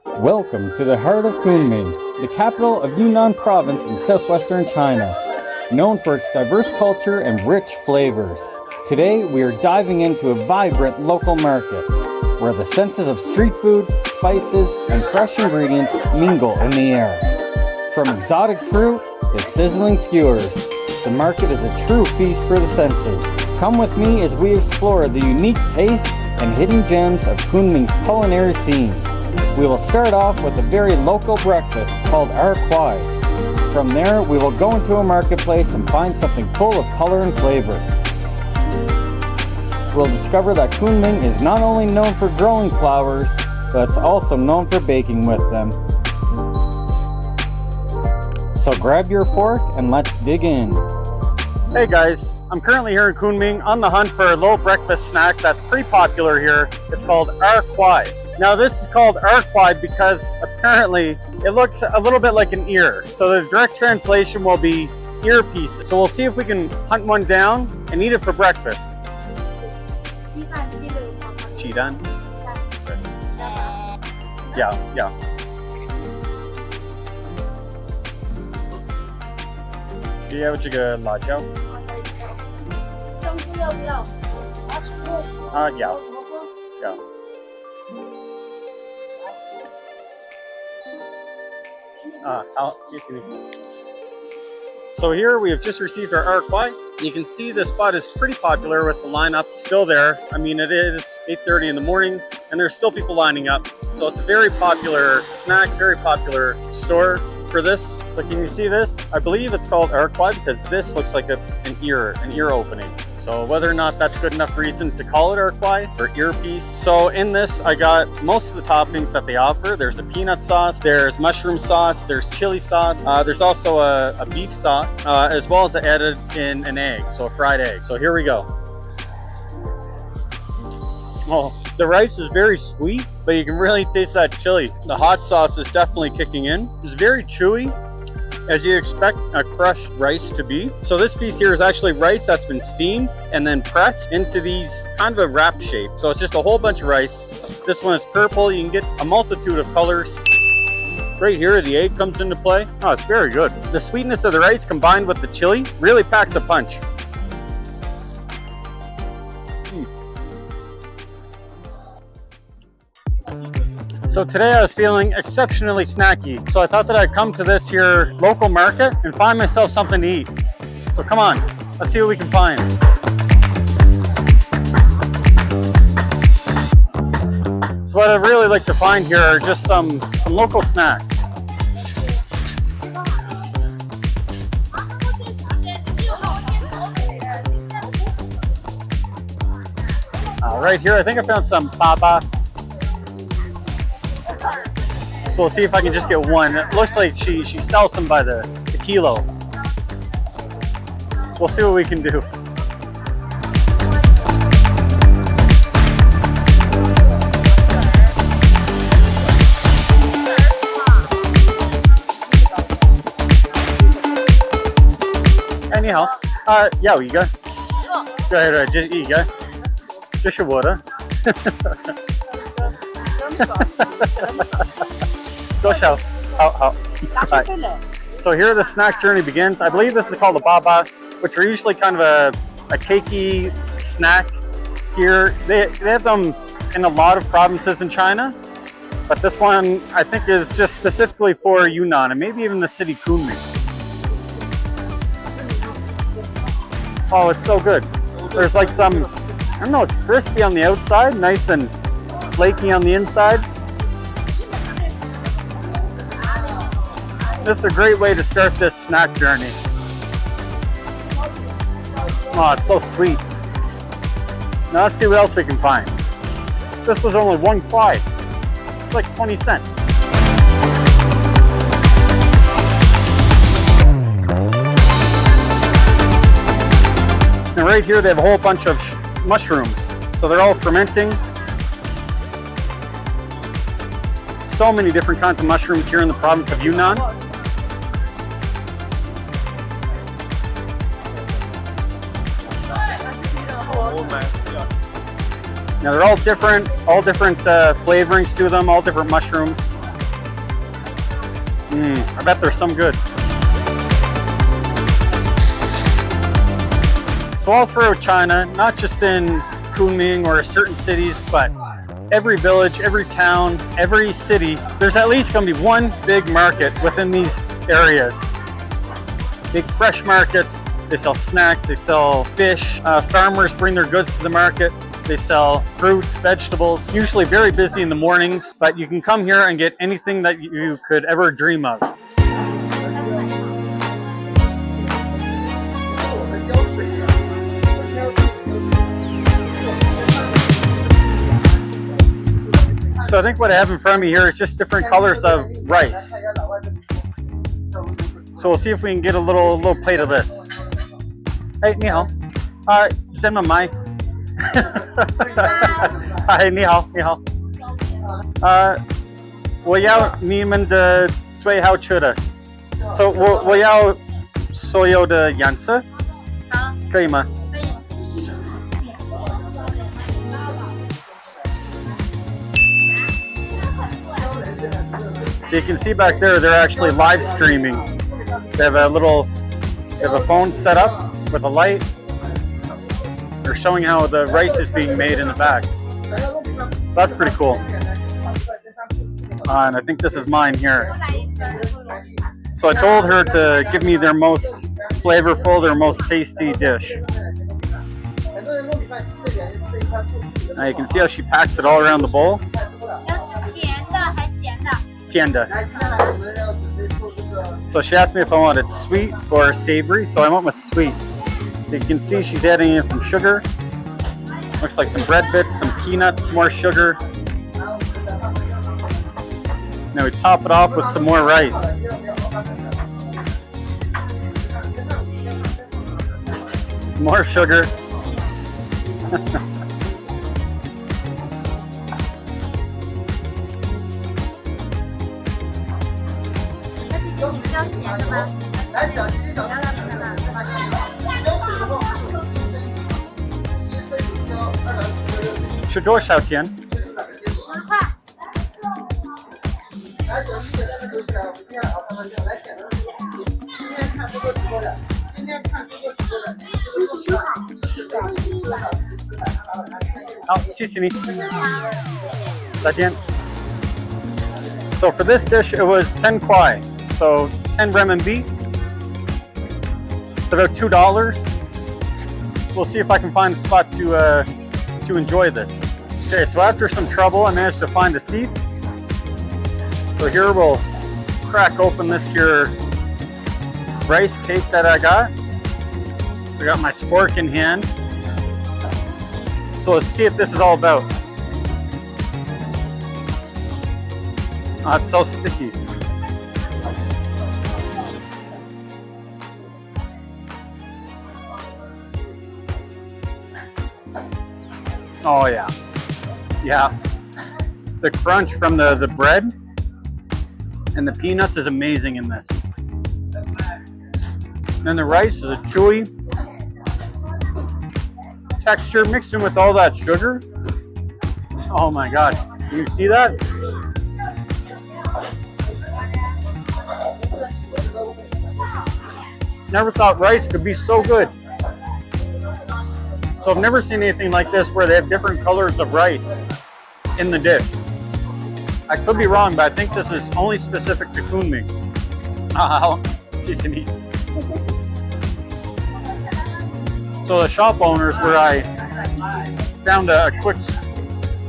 Welcome to the heart of Kunming, the capital of Yunnan province in southwestern China, known for its diverse culture and rich flavors. Today we are diving into a vibrant local market, where the senses of street food, spices, and fresh ingredients mingle in the air. From exotic fruit to sizzling skewers, the market is a true feast for the senses. Come with me as we explore the unique tastes and hidden gems of Kunming's culinary scene. We will start off with a very local breakfast called Erkuai. From there, we will go into a marketplace and find something full of color and flavor. We'll discover that Kunming is not only known for growing flowers, but it's also known for baking with them. So grab your fork and let's dig in. Hey guys, I'm currently here in Kunming on the hunt for a little breakfast snack that's pretty popular here. It's called Erkuai. Now this is called Erkuai because apparently it looks a little bit like an ear. So the direct translation will be earpiece. So we'll see if we can hunt one down and eat it for breakfast. Chidan? Yeah. 也有这个辣椒。要不要？要。好，谢谢你。So here we have just received our Erkuai. You can see the spot is pretty popular with the lineup still there. I mean, it is 8:30 in the morning and there's still people lining up. So it's a very popular snack, very popular store for this. So can you see this? I believe it's called Erkuai because this looks like an ear opening. So whether or not that's good enough reason to call it Erkuai or earpiece. So in this, I got most of the toppings that they offer. There's a peanut sauce, there's mushroom sauce, there's chili sauce, there's also a beef sauce, as well as I added in an egg, so a fried egg. So here we go. Oh, the rice is very sweet, but you can really taste that chili. The hot sauce is definitely kicking in. It's very chewy, as you expect a crushed rice to be. So this piece here is actually rice that's been steamed and then pressed into these kind of a wrap shape. So it's just a whole bunch of rice. This one is purple. You can get a multitude of colors. Right here, the egg comes into play. Oh, it's very good. The sweetness of the rice combined with the chili really packs a punch. So today I was feeling exceptionally snacky, so I thought that I'd come to this here local market and find myself something to eat. So come on, let's see what we can find. So what I'd really like to find here are just some local snacks. Right here, I think I found some baba. So we'll see if I can just get one. It looks like she sells them by the kilo. We'll see what we can do. Anyhow, 要一个。对，就一个。这是我的。多少？好。So here the snack journey begins. I believe this is called a baba, which are usually kind of a cakey snack here. They have them in a lot of provinces in China, but this one I think is just specifically for Yunnan and maybe even the city Kunming. Oh, it's so good. There's like some, I don't know, it's crispy on the outside, nice and flaky on the inside. This is a great way to start this snack journey. Oh, it's so sweet. Now let's see what else we can find. This was only one kuai. It's like 20 cents. And right here they have a whole bunch of mushrooms. So they're all fermenting. So many different kinds of mushrooms here in the province of Yunnan. Now they're all different flavorings to them, all different mushrooms. I bet there's some good. So all throughout China, not just in Kunming or certain cities, but every village, every town, every city, there's at least going to be one big market within these areas. Big fresh markets. They sell snacks, they sell fish. Farmers bring their goods to the market. They sell fruits, vegetables, usually very busy in the mornings, but you can come here and get anything that you could ever dream of. So I think what I have in front of me here is just different colors of rice. So we'll see if we can get a little plate of this. Hey, 你好。真的买。嗨，你好，你好。我要你们的最好吃的。So 我要所有的颜色。好。可以吗？ So you can see back there, they're actually live streaming. They have a phone set up with a light. They're showing how the rice is being made in the back. So that's pretty cool. And I think this is mine here. So I told her to give me their most flavorful, their most tasty dish. Now you can see how she packs it all around the bowl. So she asked me if I wanted sweet or savory, so I went with sweet. So you can see she's adding in some sugar. Looks like some bread bits, some peanuts, more sugar. Now we top it off with some more rice. More sugar. Should do a Tian. So for this dish, it was 10 kwai, so 10 renminbi. It's about $2. We'll see if I can find a spot to enjoy this. Okay, so after some trouble, I managed to find a seat. So here we'll crack open this here rice cake that I got. I got my spork in hand. So let's see what this is all about. Oh, it's so sticky. Oh yeah. Yeah. The crunch from the bread and the peanuts is amazing in this. And the rice is a chewy texture mixed in with all that sugar. Oh my god. Can you see that? Never thought rice could be so good. So I've never seen anything like this where they have different colors of rice in the dish. I could be wrong, but I think this is only specific to Kunming. So the shop owners where I found a quick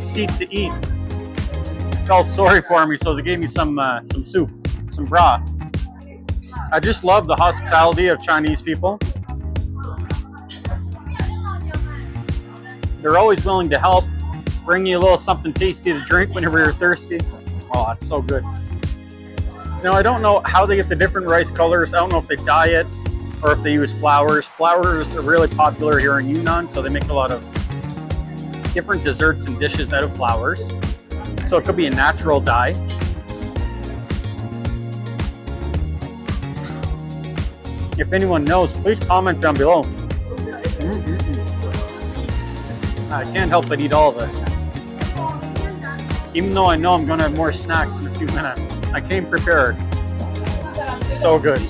seat to eat felt sorry for me, so they gave me some soup, some broth. I just love the hospitality of Chinese people. They're always willing to help, bring you a little something tasty to drink whenever you're thirsty. Oh, it's so good. Now, I don't know how they get the different rice colors. I don't know if they dye it or if they use flowers. Flowers are really popular here in Yunnan, so they make a lot of different desserts and dishes out of flowers. So it could be a natural dye. If anyone knows, please comment down below. I can't help but eat all of this. Even though I know I'm going to have more snacks in a few minutes. I came prepared. So good.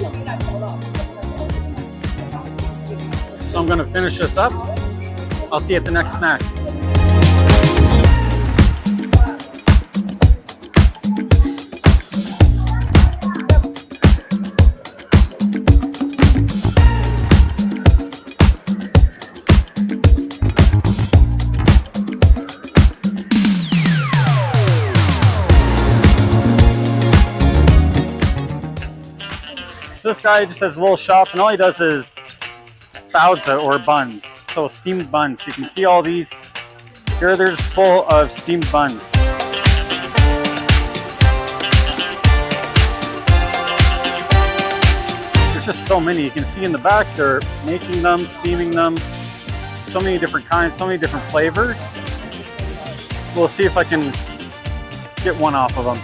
So I'm gonna finish this up. I'll see you at the next snack. So this guy just has a little shop, and all he does is baozi or buns. So steamed buns. You can see all these. Here they're just full of steamed buns. There's just so many. You can see in the back they're making them, steaming them. So many different kinds, so many different flavors. We'll see if I can get one off of them.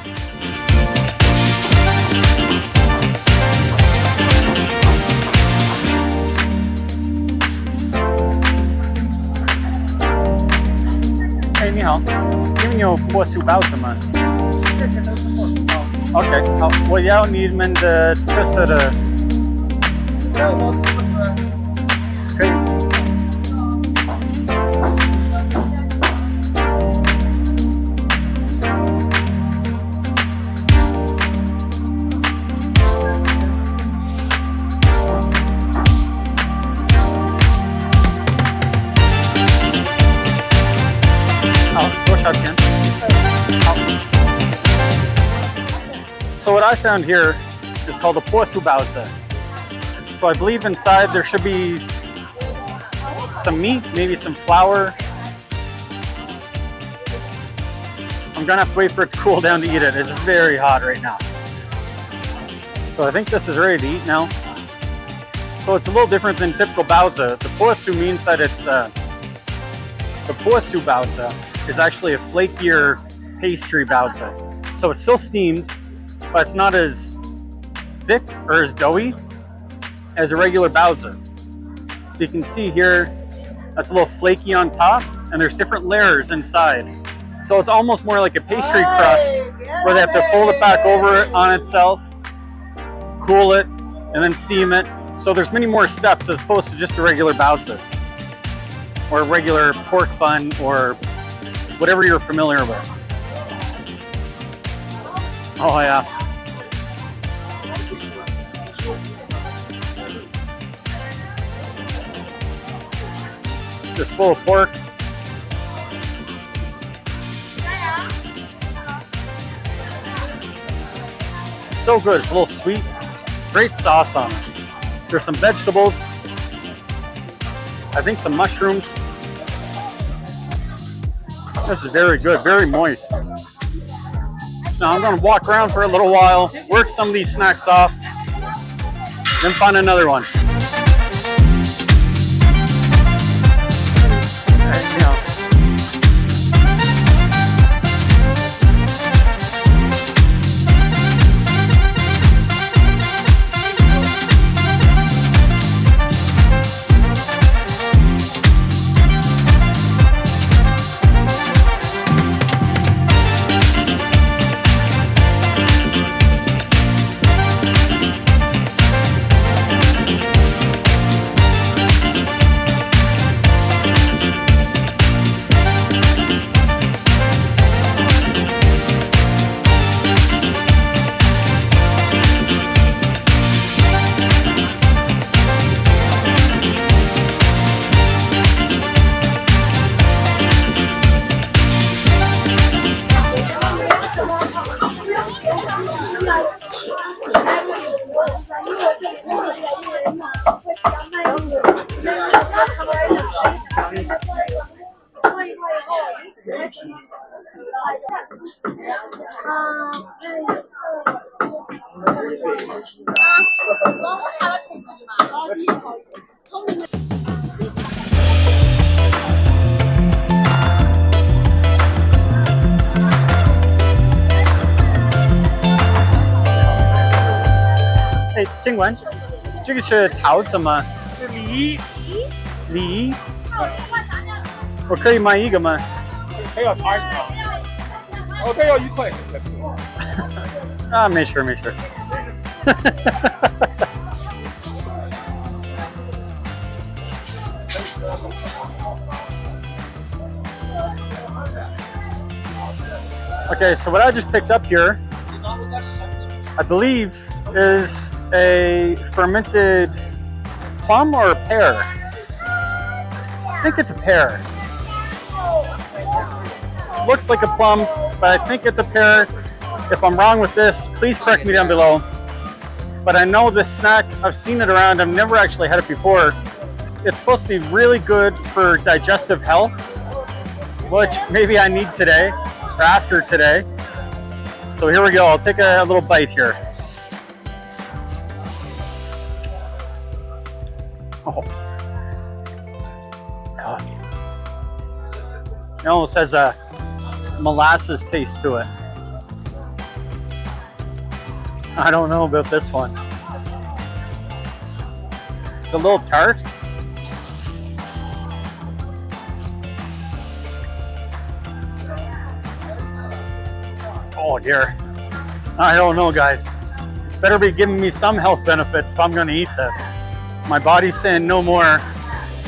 Hey, 你好，因为有过薯包子吗？OK， 好，我要你们的特色的。可以。So what I found here is called a porsu baozi. So I believe inside there should be some meat, maybe some flour. I'm gonna have to wait for it to cool down to eat it. It's very hot right now. So I think this is ready to eat now. So it's a little different than typical baozi. The porsu means that it's the porsu baozi is actually a flakier pastry baozi. So it's still steamed, but it's not as thick or as doughy as a regular baozi. So you can see here, that's a little flaky on top, and there's different layers inside. So it's almost more like a pastry crust, where they have to fold it back over on itself, cool it, and then steam it. So there's many more steps as opposed to just a regular baozi, or a regular pork bun, or whatever you're familiar with. Oh yeah. Just full of pork. So good, it's a little sweet. Great sauce on it. There's some vegetables. I think some mushrooms. This is very good, very moist. Now I'm going to walk around for a little while, work some of these snacks off, then find another one. Hey, 请问这个是桃子吗？是梨。梨。我可以买一个吗？还要查一查。哦，这要1块。啊，没事没事。Okay, so what I just picked up here, I believe, is a fermented plum or a pear. I think it's a pear. Looks like a plum, but I think it's a pear. If I'm wrong with this, please correct me down below. But I know this snack, I've seen it around, I've never actually had it before. It's supposed to be really good for digestive health, which maybe I need today, or after today. So here we go, I'll take a little bite here. Oh. God. It almost has a molasses taste to it. I don't know about this one. It's a little tart. Oh dear. I don't know, guys. Better be giving me some health benefits if I'm gonna eat this. My body's saying no more,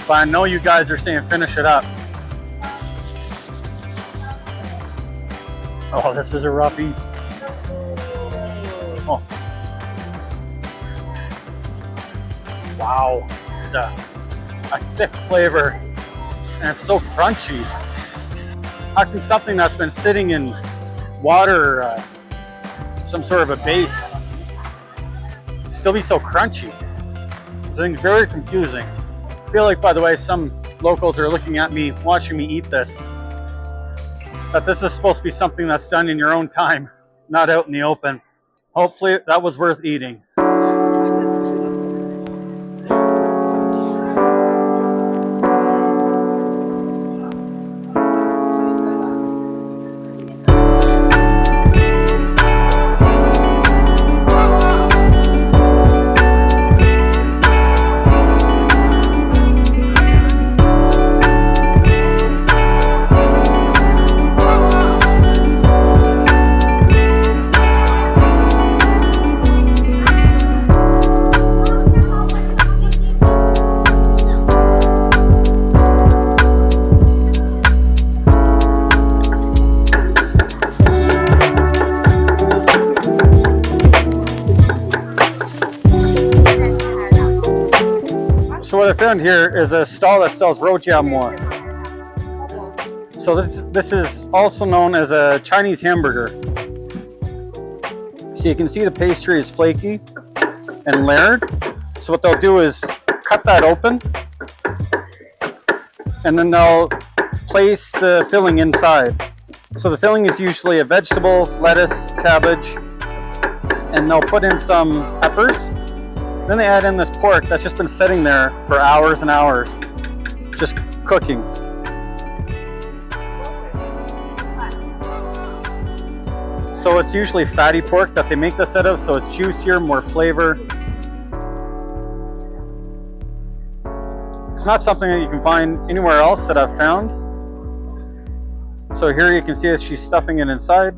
but I know you guys are saying finish it up. Oh, this is a rough eat. Oh. Wow. It's a thick flavor, and it's so crunchy. How can something that's been sitting in water, some sort of a base, still be so crunchy? This thing's very confusing. I feel like, by the way, some locals are looking at me, watching me eat this. That this is supposed to be something that's done in your own time, not out in the open. Hopefully that was worth eating. So what I found here is a stall that sells rojia mo. So this is also known as a Chinese hamburger. So you can see the pastry is flaky and layered. So what they'll do is cut that open, and then they'll place the filling inside. So the filling is usually a vegetable, lettuce, cabbage, and they'll put in some peppers. Then they add in this pork that's just been sitting there for hours and hours, just cooking. So it's usually fatty pork that they make this out of, so it's juicier, more flavor. It's not something that you can find anywhere else that I've found. So here you can see that she's stuffing it inside.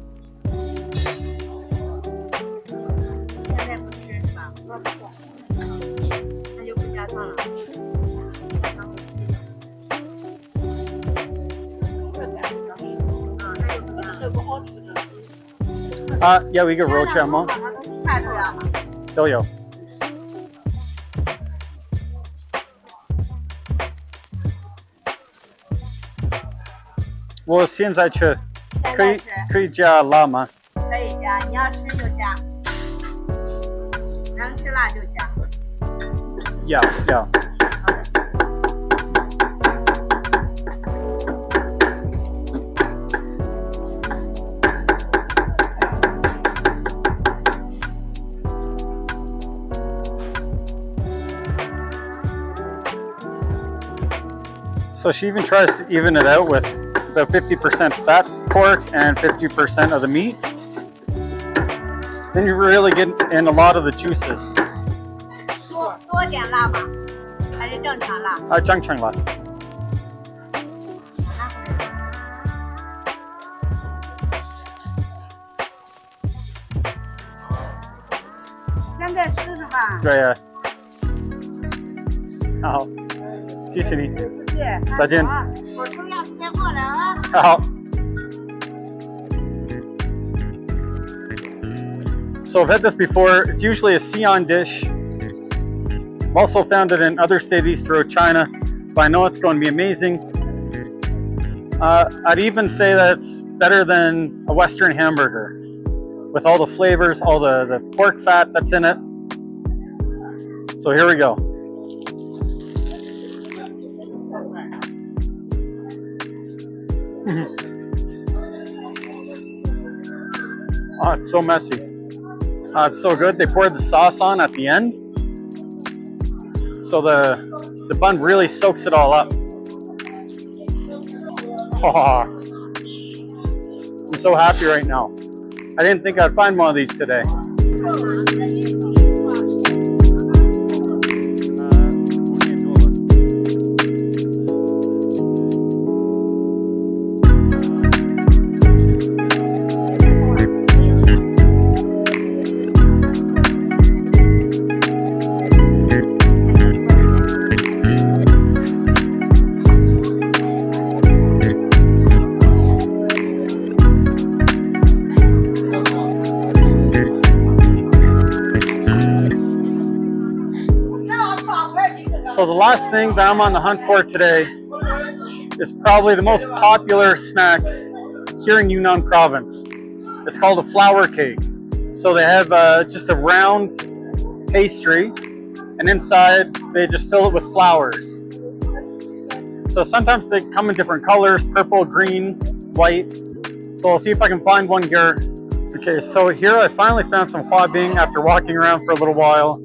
Yeah, we get rojia mo. 都有。我现在吃，可以加辣吗？可以加，你要吃就加，能吃辣就加。要。So she even tries to even it out with about 50% fat pork and 50% of the meat. Then you really get in a lot of the juices. 多点辣吗？还是正常辣？正常辣。现在吃是吧？对呀。好，谢谢你。谢谢。再见。我重要时间过来啊。好。So I've had this before. It's usually a Xi'an dish. I've also found it in other cities throughout China, but I know it's going to be amazing. I'd even say that it's better than a Western hamburger, with all the flavors, all the pork fat that's in it. So here we go. Oh, it's so messy. It's so good. They poured the sauce on at the end, so the bun really soaks it all up. Oh, I'm so happy right now. I didn't think I'd find one of these today. So the last thing that I'm on the hunt for today is probably the most popular snack here in Yunnan province. It's called a flour cake. So they have just a round pastry, and inside they just fill it with flowers. So sometimes they come in different colors, purple, green, white. So I'll see if I can find one here. Okay, so here I finally found some hua bing after walking around for a little while.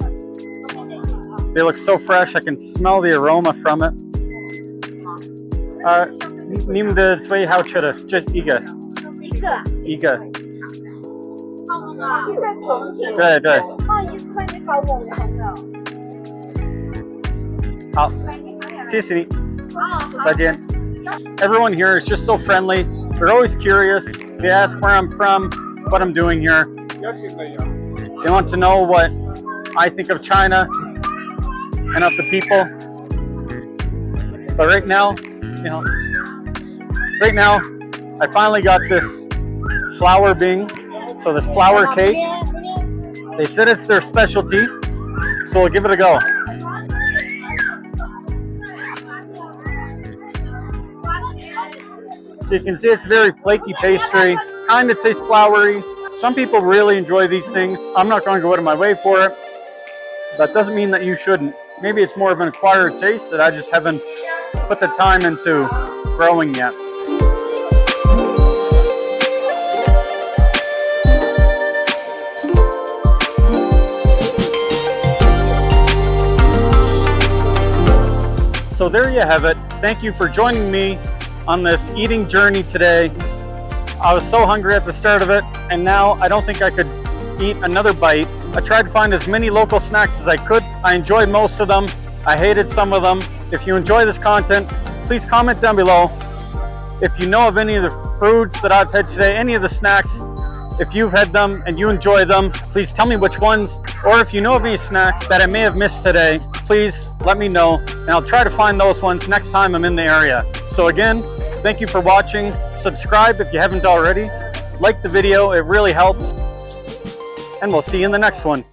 They look so fresh, I can smell the aroma from it. 你们的最好吃的这一个。一个。对对。好，谢谢你。再见。Everyone here is just so friendly. They're always curious. They ask where I'm from, what I'm doing here. They want to know what I think of China and of the people. But right now, I finally got this flour bing, so this flour cake. They said it's their specialty, so we'll give it a go. So you can see it's very flaky pastry, kind of tastes floury. Some people really enjoy these things. I'm not going to go out of my way for it. That doesn't mean that you shouldn't. Maybe it's more of an acquired taste that I just haven't put the time into growing yet. So there you have it. Thank you for joining me on this eating journey today. I was so hungry at the start of it, and now I don't think I could eat another bite. I tried to find as many local snacks as I could. I enjoyed most of them. I hated some of them. If you enjoy this content, please comment down below. If you know of any of the foods that I've had today, any of the snacks, if you've had them and you enjoy them, please tell me which ones. Or if you know of any snacks that I may have missed today, please let me know, and I'll try to find those ones next time I'm in the area. So again, thank you for watching. Subscribe if you haven't already. Like the video, it really helps. And we'll see you in the next one.